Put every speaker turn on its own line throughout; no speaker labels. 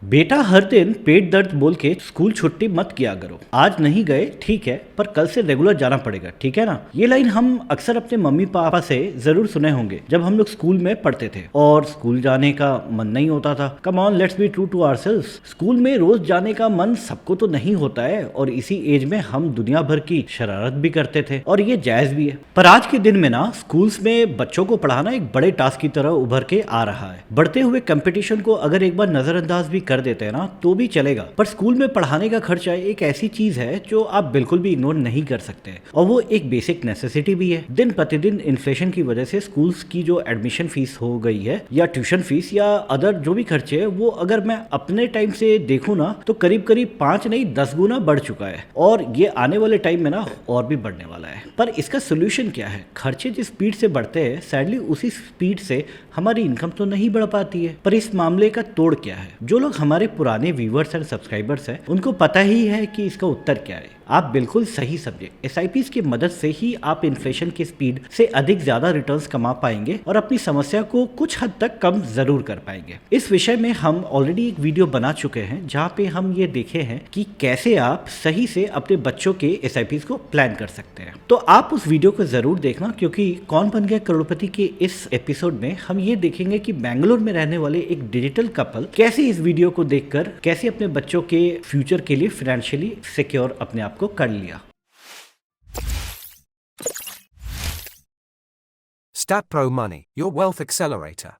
बेटा हर दिन पेट दर्द बोल के स्कूल छुट्टी मत किया करो। आज नहीं गए ठीक है, पर कल से रेगुलर जाना पड़ेगा, ठीक है ना। ये लाइन हम अक्सर अपने मम्मी पापा से जरूर सुने होंगे जब हम लोग स्कूल में पढ़ते थे और स्कूल जाने का मन नहीं होता था। Come on, let's be true to ourselves. School में रोज जाने का मन सबको तो नहीं होता है और इसी एज में हम दुनिया भर की शरारत भी करते थे और ये जायज भी है। पर आज के दिन में ना स्कूल्स में बच्चों को पढ़ाना एक बड़े टास्क की तरह उभर के आ रहा है। बढ़ते हुए कंपटीशन को अगर एक बार नजरअंदाज भी कर देते हैं ना तो भी चलेगा, पर स्कूल में पढ़ाने का खर्चा एक ऐसी चीज है जो आप बिल्कुल भी इग्नोर नहीं कर सकते और वो एक बेसिक नेसेसिटी भी है। दिन प्रतिदिन इन्फ्लेशन की वजह से स्कूल्स की जो एडमिशन फीस हो गई है या ट्यूशन फीस या अदर जो भी खर्चे है वो अगर मैं अपने टाइम से देखूं ना तो करीब करीब 5 नहीं 10 गुना बढ़ चुका है और ये आने वाले टाइम में ना और भी बढ़ने वाला है। पर इसका सोल्यूशन क्या है? खर्चे जिस स्पीड से बढ़ते हैं सैडली उसी स्पीड से हमारी इनकम तो नहीं बढ़ पाती है। पर इस मामले का तोड़ क्या है? जो लोग हमारे पुराने व्यूअर्स एंड सब्सक्राइबर्स हैं उनको पता ही है कि इसका उत्तर क्या है। आप बिल्कुल सही समझे। एसआईपीज की मदद से ही आप इन्फ्लेशन की स्पीड से अधिक ज्यादा रिटर्न्स कमा पाएंगे और अपनी समस्या को कुछ हद तक कम जरूर कर पाएंगे। इस विषय में हम ऑलरेडी एक वीडियो बना चुके हैं जहां पे हम ये देखे हैं कि कैसे आप सही से अपने बच्चों के एसआईपीज को प्लान कर सकते हैं। तो आप उस वीडियो को जरूर देखना, क्योंकि कौन बन गया करोड़पति के इस एपिसोड में हम ये देखेंगे कि बेंगलोर में रहने वाले एक डिजिटल कपल कैसे इस वीडियो को देखकर कैसे अपने बच्चों के फ्यूचर के लिए फाइनेंशियली सिक्योर अपने आप को कर लिया।
StatPro Money, your wealth accelerator.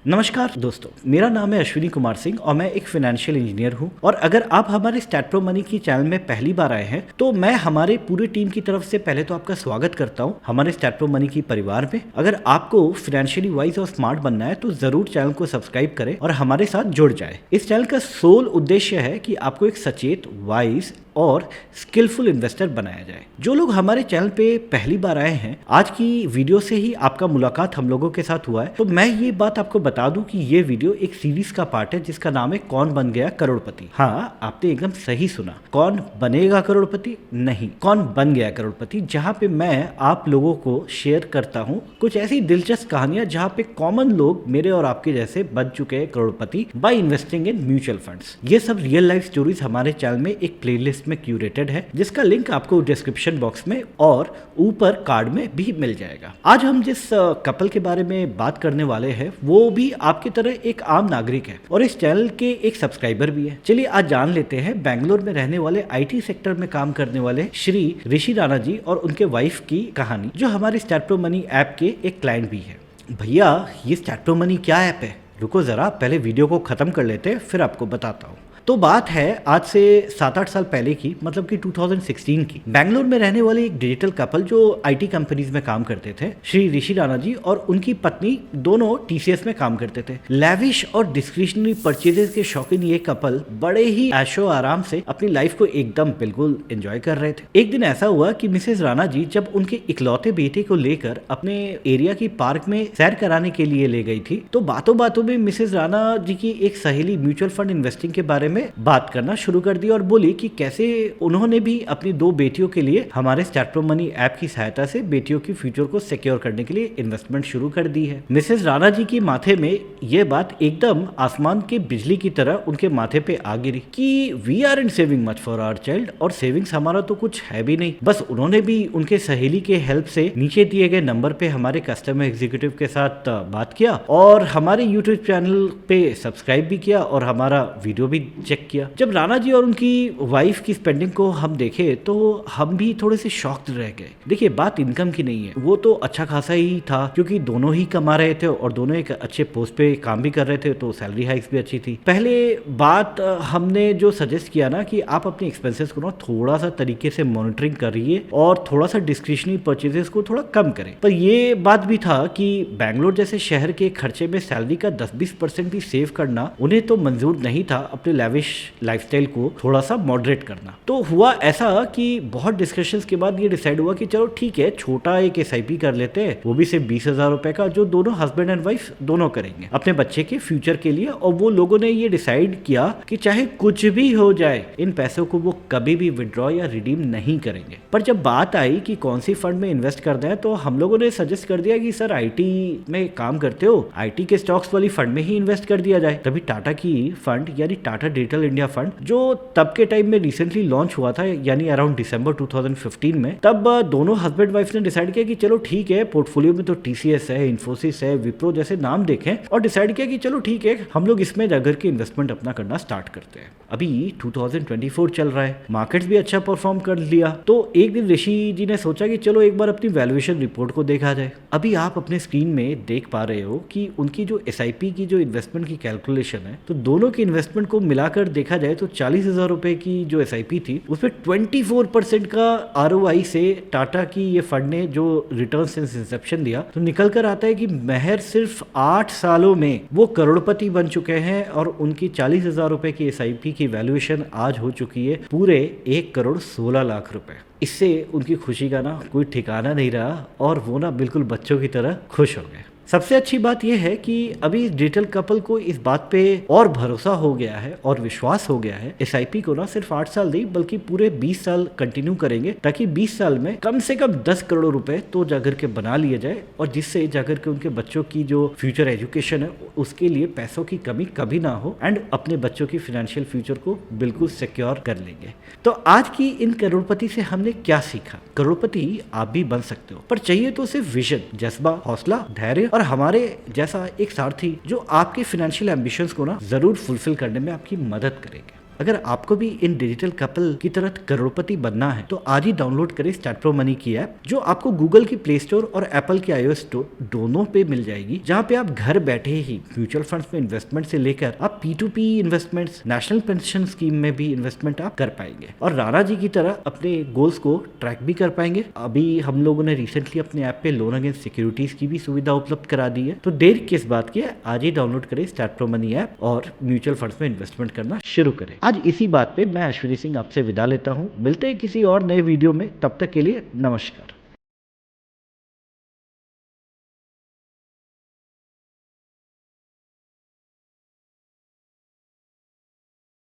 नमस्कार दोस्तों, मेरा नाम है अश्विनी कुमार सिंह और मैं एक फाइनेंशियल इंजीनियर हूं। और अगर आप हमारे स्टैटप्रो मनी की चैनल में पहली बार आए हैं तो मैं हमारे पूरे टीम की तरफ से पहले तो आपका स्वागत करता हूं हमारे स्टैटप्रो मनी की परिवार में। अगर आपको फाइनेंशियली वाइज और स्मार्ट बनना है तो जरूर चैनल को सब्सक्राइब करें और हमारे साथ जुड़ जाए। इस चैनल का सोल उद्देश्य है कि आपको एक सचेत, वाइज और स्किलफुल इन्वेस्टर बनाया जाए। जो लोग हमारे चैनल पे पहली बार आए हैं, आज की वीडियो से ही आपका मुलाकात हम लोगों के साथ हुआ है, तो मैं ये बात आपको बता दूं कि ये वीडियो एक सीरीज का पार्ट है जिसका नाम है कौन बन गया करोड़पति। हाँ, आपने एकदम सही सुना, कौन बनेगा करोड़पति नहीं, कौन बन गया करोड़पति, जहाँ पे मैं आप लोगों को शेयर करता हूँ कुछ ऐसी दिलचस्प कहानियां जहाँ पे कॉमन लोग मेरे और आपके जैसे बन चुके हैं करोड़पति by investing in mutual funds. ये सब रियल लाइफ स्टोरीज हमारे चैनल में एक प्लेलिस्ट में क्यूरेटेड है जिसका लिंक आपको डिस्क्रिप्शन बॉक्स में और ऊपर कार्ड में भी मिल जाएगा। आज हम जिस कपल के बारे में बात करने वाले हैं वो भी आपकी तरह एक आम नागरिक है और इस चैनल के एक सब्सक्राइबर भी है। चलिए आज जान लेते हैं बेंगलोर में रहने वाले आईटी सेक्टर में काम करने वाले श्री ऋषि राणा जी और उनके वाइफ की कहानी, जो हमारे स्टैटप्रो मनी ऐप के एक क्लाइंट भी है। भैया, ये स्टैटप्रो मनी क्या ऐप है? रुको जरा, पहले वीडियो को खत्म कर लेते हैं फिर आपको बताता हूँ। तो बात है आज से 7-8 साल पहले की, मतलब कि 2016 की। बेंगलोर में रहने वाले एक डिजिटल कपल जो आईटी कंपनीज में काम करते थे, श्री ऋषि राणा जी और उनकी पत्नी, दोनों टीसीएस में काम करते थे। लैविश और डिस्क्रिशनरी परचेजेस के शौकीन ये कपल बड़े ही ऐशो आराम से अपनी लाइफ को एकदम बिल्कुल एंजॉय कर रहे थे। एक दिन ऐसा हुआ कि मिसेज राणा जी जब उनके इकलौते बेटे को लेकर अपने एरिया की पार्क में सैर कराने के लिए ले गई थी तो बातों बातों में मिसेज राणा जी की एक सहेली म्यूचुअल फंड इन्वेस्टिंग के बारे में बात करना शुरू कर दी और बोली कि कैसे उन्होंने भी अपनी 2 बेटियों के लिए हमारे स्टैटप्रो मनी ऐप की सहायता से बेटियों की फ्यूचर को सिक्योर करने के लिए इन्वेस्टमेंट शुरू कर दी है। मिसेज राणा जी की माथे में यह बात एकदम आसमान के बिजली की तरह उनके माथे पे आ गिरी कि we are in saving much for our child, और सेविंग्स हमारा तो कुछ है भी नहीं। बस उन्होंने भी उनके सहेली के हेल्प से नीचे दिए गए नंबर पे हमारे कस्टमर एग्जीक्यूटिव के साथ बात किया और हमारे यूट्यूब चैनल पे सब्सक्राइब भी किया और हमारा वीडियो भी चेक किया। जब राणा जी और उनकी वाइफ की स्पेंडिंग को हम देखे तो हम भी थोड़े से शॉक्ड रह गए। देखिए, बात इनकम की नहीं है, वो तो अच्छा खासा ही था क्योंकि दोनों ही कमा रहे थे और दोनों एक अच्छे पोस्ट पे काम भी कर रहे थे, तो सैलरी हाइक्स भी अच्छी थी। पहले बात हमने जो सजेस्ट किया ना कि आप अपने एक्सपेंसेस को ना थोड़ा सा तरीके से मॉनिटरिंग करिए और थोड़ा सा डिस्क्रिशनरी परचेजेस को थोड़ा कम करें। पर ये बात भी था कि बेंगलोर जैसे शहर के खर्चे में सैलरी का 10-20% भी सेव करना उन्हें तो मंजूर नहीं था अपने लैविश लाइफस्टाइल को थोड़ा सा मॉडरेट करना। तो हुआ ऐसा कि बहुत डिस्कशंस के बाद ये डिसाइड हुआ कि चलो ठीक है, छोटा एक SIP कर लेते हैं, वो भी सिर्फ 20,000 रुपए का, जो दोनों हस्बैंड एंड वाइफ दोनों करेंगे अपने बच्चे के फ्यूचर के लिए। और वो लोगों ने ये डिसाइड किया कि चाहे कुछ भी हो जाए, इन पैसों को वो कभी भी विड्रॉ या रिडीम नहीं करेंगे। पर जब बात आई कि कौन सी फंड में इन्वेस्ट करना है, तो हम लोगों ने सजेस्ट कर दिया कि सर IT में काम करते हो, IT के स्टॉक्स वाली फंड में ही इन्वेस्ट कर दिया जाए। तभी टाटा की फंड यानी टाटा डिजिटल इंडिया फंड, जो तब के टाइम में रिसेंटली लॉन्च हुआ था, यानी अराउंड दिसंबर 2015 में, तब दोनों हस्बैंड वाइफ ने डिसाइड किया कि चलो ठीक है, पोर्टफोलियो में तो TCS है, इन्फोसिस है, विप्रो जैसे नाम देखें, और डिसाइड किया कि चलो ठीक है, हम लोग इसमें जाकर के इन्वेस्टमेंट अपना करना स्टार्ट करते हैं। अभी 2024 चल रहा है, मार्केट्स भी अच्छा परफॉर्म कर लिया, तो एक दिन ऋषि जी ने सोचा कि चलो एक बार अपनी वैल्यूएशन रिपोर्ट को देखा जाए। अभी आप अपने स्क्रीन में देख पा रहे हो कि उनकी जो SIP की जो इन्वेस्टमेंट की कैलकुलेशन है, तो दोनों की इन्वेस्टमेंट को मिलाकर देखा जाए तो 40,000 रुपए की जो SIP थी, उसमें 24% का ROI से टाटा की ये फंड ने जो रिटर्न सिंस इंसेप्शन दिया, तो निकल कर आता है कि महज सिर्फ 8 सालों में वो करोड़पति बन चुके हैं और उनकी 40,000 रुपए की SIP की वैल्यूएशन आज हो चुकी है पूरे 1,16,00,000 रुपए। इससे उनकी खुशी का ना कोई ठिकाना नहीं रहा और वो ना बिल्कुल बच्चों की तरह खुश हो गए। सबसे अच्छी बात यह है कि अभी डिजिटल कपल को इस बात पे और भरोसा हो गया है और विश्वास हो गया है, SIP को ना सिर्फ 8 साल नहीं बल्कि पूरे 20 साल कंटिन्यू करेंगे, ताकि 20 साल में कम से कम 10 करोड़ रुपए तो जाकर के बना लिए जाए, और जिससे जाकर के उनके बच्चों की जो फ्यूचर एजुकेशन है उसके लिए पैसों की कमी कभी ना हो, एंड अपने बच्चों की फाइनेंशियल फ्यूचर को बिल्कुल सिक्योर कर लेंगे। तो आज की इन करोड़पति से हमने क्या सीखा? करोड़पति आप भी बन सकते हो, पर चाहिए तो सिर्फ विजन, जज्बा, हौसला, धैर्य और हमारे जैसा एक सारथी जो आपके फाइनेंशियल एम्बिशंस को ना जरूर फुलफिल करने में आपकी मदद करेंगे। अगर आपको भी इन डिजिटल कपल की तरह करोड़पति बनना है तो आज ही डाउनलोड करें स्टार्ट प्रो मनी की ऐप, जो आपको गूगल की प्ले स्टोर और एप्पल की iOS स्टोर दोनों पे मिल जाएगी, जहां पे आप घर बैठे ही म्यूचुअल फंड्स में इन्वेस्टमेंट से लेकर आप P2P investments, national pension scheme में भी इन्वेस्टमेंट आप कर पाएंगे और राणा जी की तरह अपने गोल्स को ट्रैक भी कर पाएंगे। अभी हम लोगों ने रिसेंटली अपने ऐप पे लोन अगेंस्ट सिक्योरिटीज की भी सुविधा उपलब्ध करा दी है, तो देर किस बात की है, आज ही डाउनलोड करें स्टार्ट प्रो मनी ऐप और म्यूचुअल फंड्स में इन्वेस्टमेंट करना शुरू करें। आज इसी बात पे मैं अश्विनी सिंह आपसे विदा लेता हूं। मिलते हैं किसी और नए वीडियो में, तब तक के लिए नमस्कार।